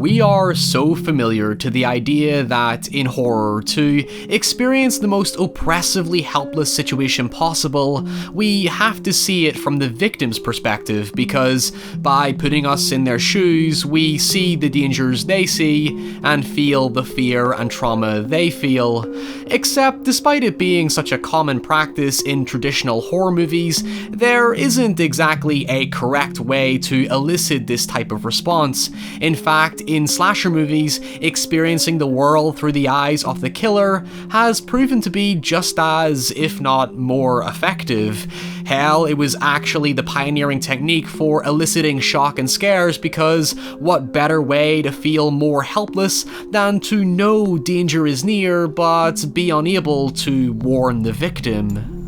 We are so familiar to the idea that, in horror, to experience the most oppressively helpless situation possible, we have to see it from the victim's perspective, because by putting us in their shoes, we see the dangers they see, and feel the fear and trauma they feel. Except, despite it being such a common practice in traditional horror movies, there isn't exactly a correct way to elicit this type of response. In fact, in slasher movies, experiencing the world through the eyes of the killer has proven to be just as, if not more, effective. Hell, it was actually the pioneering technique for eliciting shock and scares, because what better way to feel more helpless than to know danger is near but be unable to warn the victim?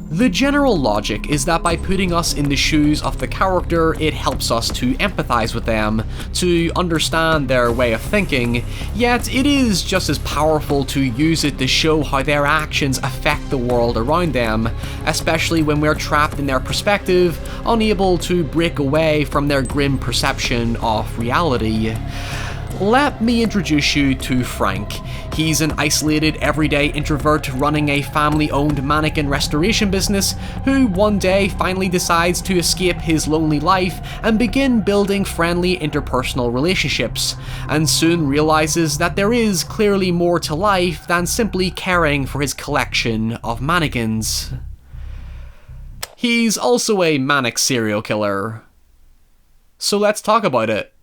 The general logic is that by putting us in the shoes of the character, it helps us to empathize with them, to understand their way of thinking, yet it is just as powerful to use it to show how their actions affect the world around them, especially when we're trapped in their perspective, unable to break away from their grim perception of reality. Let me introduce you to Frank. He's an isolated, everyday introvert running a family-owned mannequin restoration business who one day finally decides to escape his lonely life and begin building friendly interpersonal relationships, and soon realizes that there is clearly more to life than simply caring for his collection of mannequins. He's also a manic serial killer. So let's talk about it.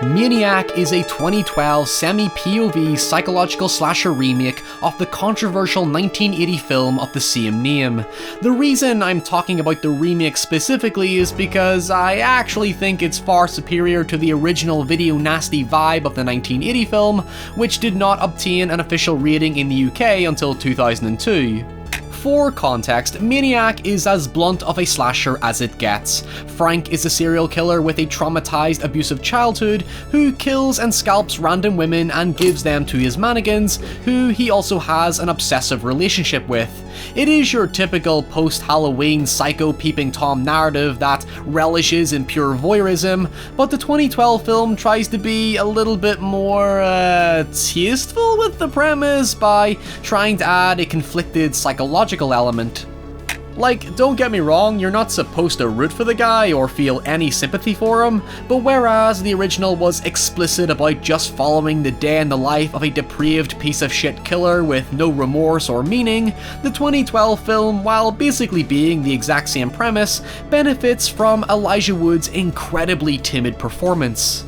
Maniac is a 2012 semi-POV psychological slasher remake of the controversial 1980 film of the same name. The reason I'm talking about the remake specifically is because I actually think it's far superior to the original video nasty vibe of the 1980 film, which did not obtain an official rating in the UK until 2002. For context, Maniac is as blunt of a slasher as it gets. Frank is a serial killer with a traumatized, abusive childhood who kills and scalps random women and gives them to his mannequins, who he also has an obsessive relationship with. It is your typical post-Halloween psycho peeping Tom narrative that relishes in pure voyeurism, but the 2012 film tries to be a little bit more tasteful with the premise by trying to add a conflicted psychological element. Like, don't get me wrong, you're not supposed to root for the guy or feel any sympathy for him, but whereas the original was explicit about just following the day in the life of a depraved piece of shit killer with no remorse or meaning, the 2012 film, while basically being the exact same premise, benefits from Elijah Wood's incredibly timid performance.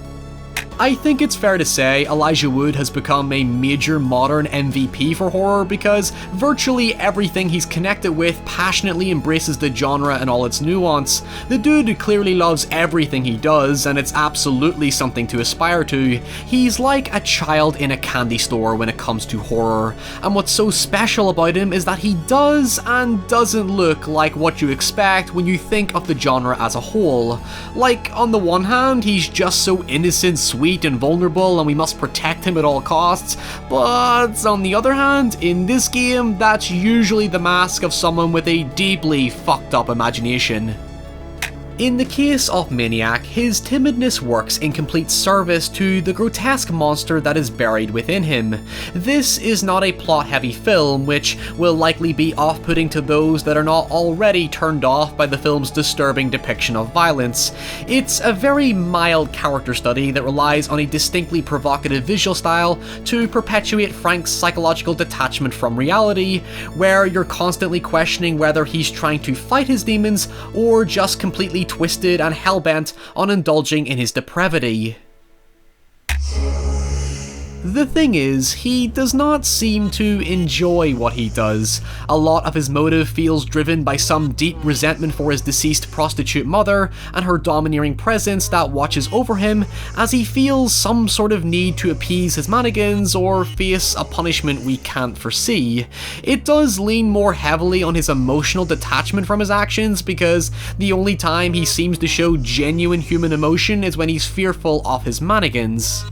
I think it's fair to say Elijah Wood has become a major modern MVP for horror because virtually everything he's connected with passionately embraces the genre and all its nuance. The dude clearly loves everything he does, and it's absolutely something to aspire to. He's like a child in a candy store when it comes to horror, and what's so special about him is that he does and doesn't look like what you expect when you think of the genre as a whole. Like, on the one hand, he's just so innocent, sweet, and vulnerable, and we must protect him at all costs, but on the other hand, in this game, that's usually the mask of someone with a deeply fucked up imagination. In the case of Maniac, his timidness works in complete service to the grotesque monster that is buried within him. This is not a plot-heavy film, which will likely be off-putting to those that are not already turned off by the film's disturbing depiction of violence. It's a very mild character study that relies on a distinctly provocative visual style to perpetuate Frank's psychological detachment from reality, where you're constantly questioning whether he's trying to fight his demons or just completely twisted and hellbent on indulging in his depravity. The thing is, he does not seem to enjoy what he does. A lot of his motive feels driven by some deep resentment for his deceased prostitute mother and her domineering presence that watches over him, as he feels some sort of need to appease his mannequins or face a punishment we can't foresee. It does lean more heavily on his emotional detachment from his actions, because the only time he seems to show genuine human emotion is when he's fearful of his mannequins.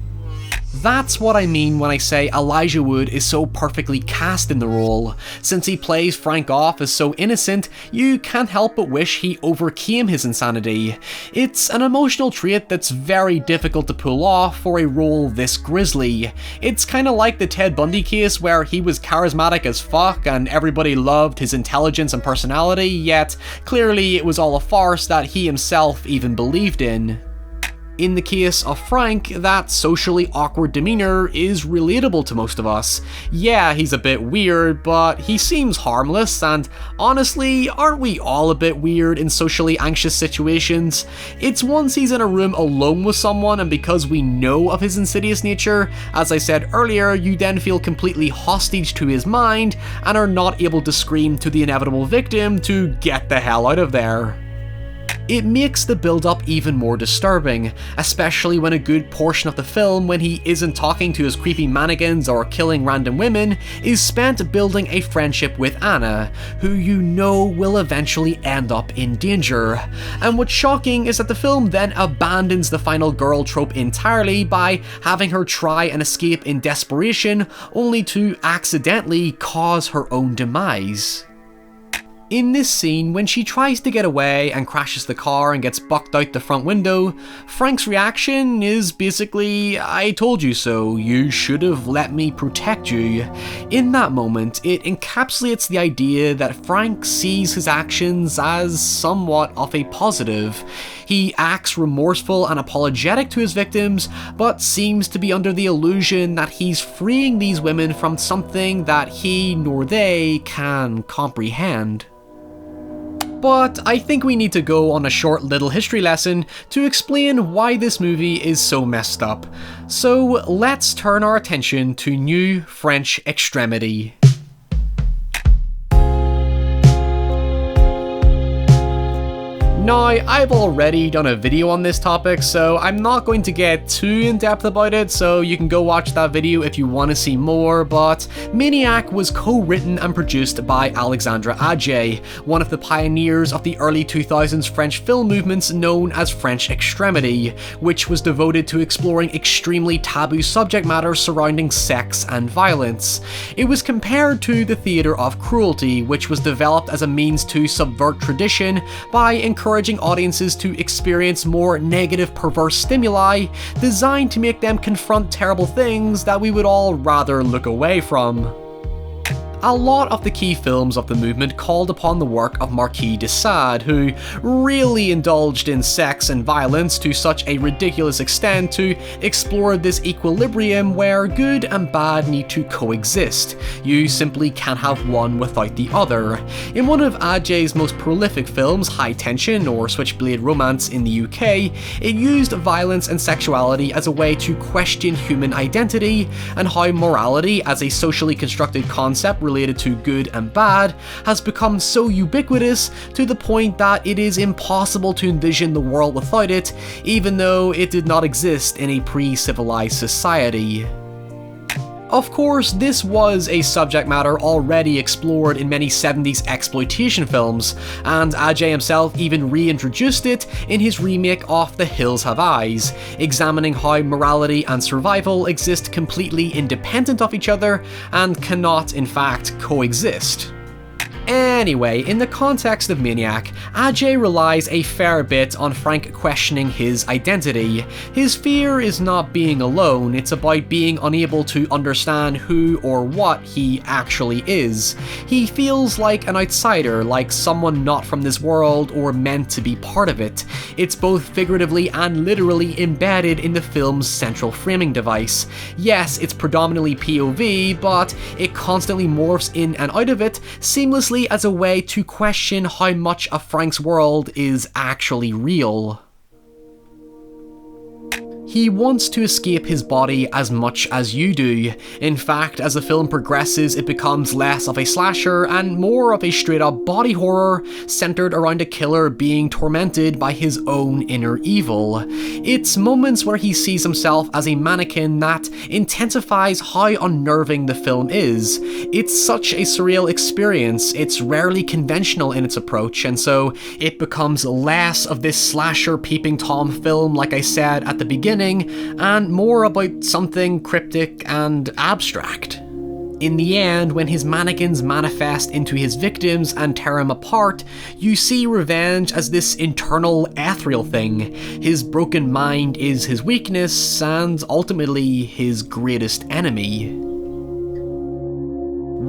That's what I mean when I say Elijah Wood is so perfectly cast in the role. Since he plays Frank off as so innocent, you can't help but wish he overcame his insanity. It's an emotional trait that's very difficult to pull off for a role this grisly. It's kinda like the Ted Bundy case where he was charismatic as fuck and everybody loved his intelligence and personality, yet clearly it was all a farce that he himself even believed in. In the case of Frank, that socially awkward demeanour is relatable to most of us. Yeah, he's a bit weird, but he seems harmless, and honestly, aren't we all a bit weird in socially anxious situations? It's once he's in a room alone with someone, and because we know of his insidious nature, as I said earlier, you then feel completely hostage to his mind, and are not able to scream to the inevitable victim to get the hell out of there. It makes the build-up even more disturbing, especially when a good portion of the film, when he isn't talking to his creepy mannequins or killing random women, is spent building a friendship with Anna, who you know will eventually end up in danger. And what's shocking is that the film then abandons the final girl trope entirely by having her try and escape in desperation, only to accidentally cause her own demise. In this scene, when she tries to get away and crashes the car and gets bucked out the front window, Frank's reaction is basically, "I told you so, you should have let me protect you." In that moment, it encapsulates the idea that Frank sees his actions as somewhat of a positive. He acts remorseful and apologetic to his victims, but seems to be under the illusion that he's freeing these women from something that he nor they can comprehend. But I think we need to go on a short little history lesson to explain why this movie is so messed up. So let's turn our attention to New French Extremity. Now, I've already done a video on this topic, so I'm not going to get too in-depth about it, so you can go watch that video if you want to see more, but Maniac was co-written and produced by Alexandra Aja, one of the pioneers of the early 2000s French film movements known as French Extremity, which was devoted to exploring extremely taboo subject matter surrounding sex and violence. It was compared to the theatre of cruelty, which was developed as a means to subvert tradition by encouraging audiences to experience more negative, perverse stimuli designed to make them confront terrible things that we would all rather look away from. A lot of the key films of the movement called upon the work of Marquis de Sade, who really indulged in sex and violence to such a ridiculous extent to explore this equilibrium where good and bad need to coexist. You simply can't have one without the other. In one of Aja's most prolific films, High Tension or Switchblade Romance in the UK, it used violence and sexuality as a way to question human identity and how morality as a socially constructed concept related to good and bad has become so ubiquitous to the point that it is impossible to envision the world without it, even though it did not exist in a pre-civilized society. Of course, this was a subject matter already explored in many 70s exploitation films, and Aja himself even reintroduced it in his remake of The Hills Have Eyes, examining how morality and survival exist completely independent of each other and cannot, in fact, coexist. Anyway, in the context of Maniac, Aja relies a fair bit on Frank questioning his identity. His fear is not being alone, it's about being unable to understand who or what he actually is. He feels like an outsider, like someone not from this world or meant to be part of it. It's both figuratively and literally embedded in the film's central framing device. Yes, it's predominantly POV, but it constantly morphs in and out of it seamlessly as a way to question how much of Frank's world is actually real. He wants to escape his body as much as you do. In fact, as the film progresses, it becomes less of a slasher and more of a straight-up body horror centered around a killer being tormented by his own inner evil. It's moments where he sees himself as a mannequin that intensifies how unnerving the film is. It's such a surreal experience, it's rarely conventional in its approach, and so it becomes less of this slasher peeping Tom film like I said at the beginning, frightening and more about something cryptic and abstract. In the end, when his mannequins manifest into his victims and tear him apart, you see revenge as this internal, ethereal thing. His broken mind is his weakness, and ultimately his greatest enemy.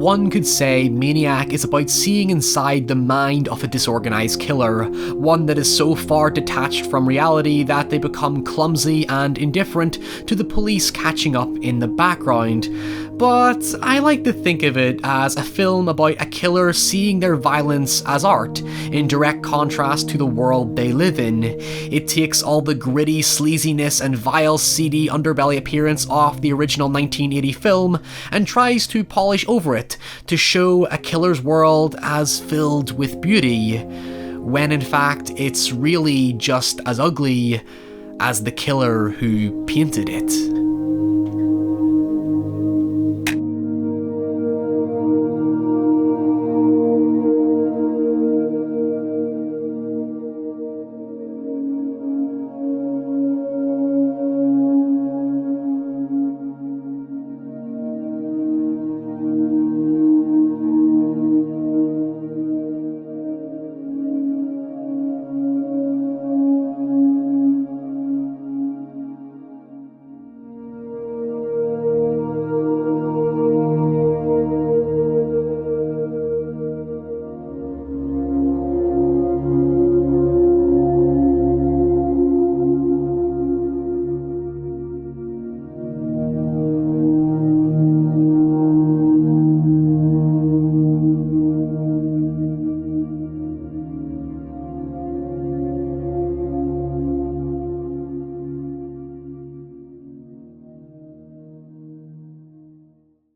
One could say Maniac is about seeing inside the mind of a disorganized killer, one that is so far detached from reality that they become clumsy and indifferent to the police catching up in the background. But I like to think of it as a film about a killer seeing their violence as art, in direct contrast to the world they live in. It takes all the gritty sleaziness and vile, seedy underbelly appearance of the original 1980 film and tries to polish over it to show a killer's world as filled with beauty, when in fact it's really just as ugly as the killer who painted it.